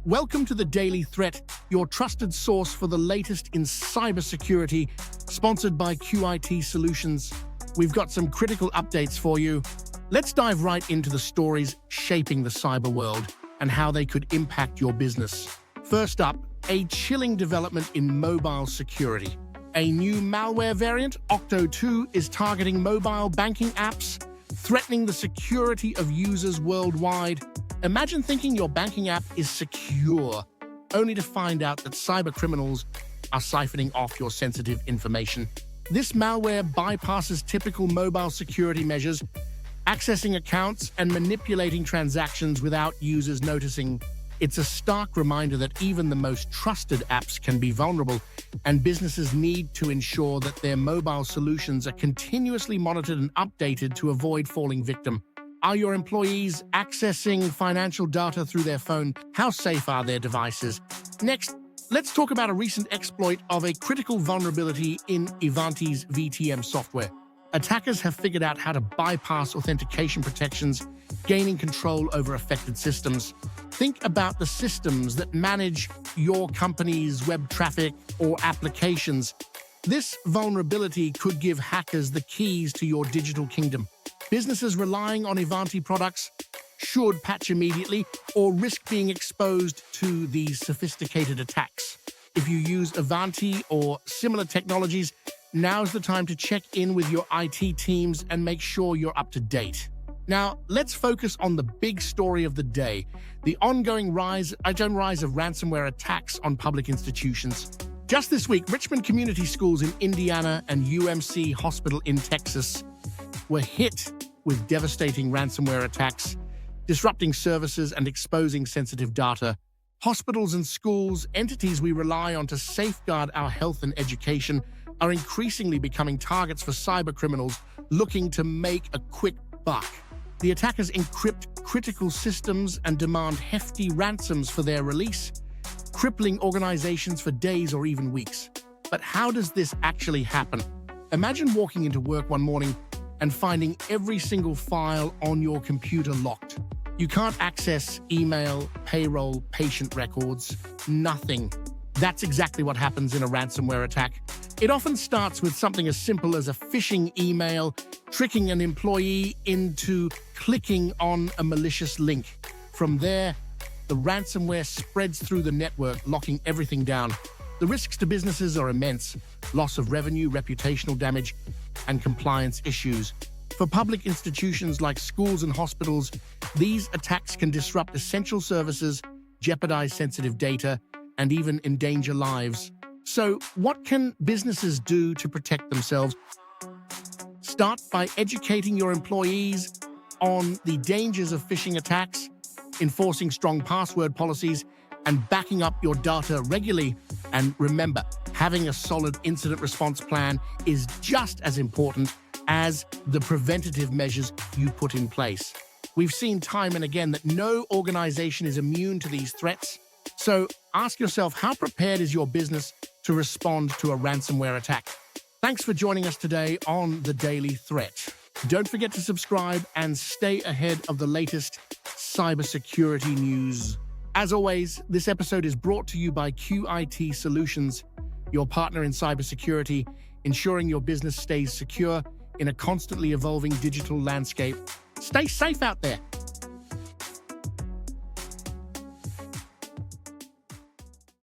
Welcome to the Daily Threat, your trusted source for the latest in cybersecurity, sponsored by QIT Solutions. We've got some critical updates for you. Let's dive right into the stories shaping the cyber world and how they could impact your business. First up, a chilling development in mobile security. A new malware variant, Octo2, is targeting mobile banking apps, threatening the security of users worldwide. Imagine thinking your banking app is secure, only to find out that cybercriminals are siphoning off your sensitive information. This malware bypasses typical mobile security measures, accessing accounts and manipulating transactions without users noticing. It's a stark reminder that even the most trusted apps can be vulnerable, and businesses need to ensure that their mobile solutions are continuously monitored and updated to avoid falling victim. Are your employees accessing financial data through their phone? How safe are their devices? Next, let's talk about a recent exploit of a critical vulnerability in Ivanti's VTM software. Attackers have figured out how to bypass authentication protections, gaining control over affected systems. Think about the systems that manage your company's web traffic or applications. This vulnerability could give hackers the keys to your digital kingdom. Businesses relying on Ivanti products should patch immediately or risk being exposed to these sophisticated attacks. If you use Ivanti or similar technologies, now's the time to check in with your IT teams and make sure you're up to date. Now, let's focus on the big story of the day, the ongoing rise of ransomware attacks on public institutions. Just this week, Richmond Community Schools in Indiana and UMC Hospital in Texas were hit with devastating ransomware attacks, disrupting services and exposing sensitive data. Hospitals and schools, entities we rely on to safeguard our health and education, are increasingly becoming targets for cybercriminals looking to make a quick buck. The attackers encrypt critical systems and demand hefty ransoms for their release, crippling organizations for days or even weeks. But how does this actually happen? Imagine walking into work one morning and finding every single file on your computer locked. You can't access email, payroll, patient records, nothing. That's exactly what happens in a ransomware attack. It often starts with something as simple as a phishing email, tricking an employee into clicking on a malicious link. From there, the ransomware spreads through the network, locking everything down. The risks to businesses are immense: loss of revenue, reputational damage, and compliance issues. For public institutions like schools and hospitals, these attacks can disrupt essential services, jeopardize sensitive data, and even endanger lives. So, what can businesses do to protect themselves? Start by educating your employees on the dangers of phishing attacks, enforcing strong password policies, and backing up your data regularly. And remember, having a solid incident response plan is just as important as the preventative measures you put in place. We've seen time and again that no organization is immune to these threats. So ask yourself, how prepared is your business to respond to a ransomware attack? Thanks for joining us today on The Daily Threat. Don't forget to subscribe and stay ahead of the latest cybersecurity news. As always, this episode is brought to you by QIT Solutions, your partner in cybersecurity, ensuring your business stays secure in a constantly evolving digital landscape. Stay safe out there.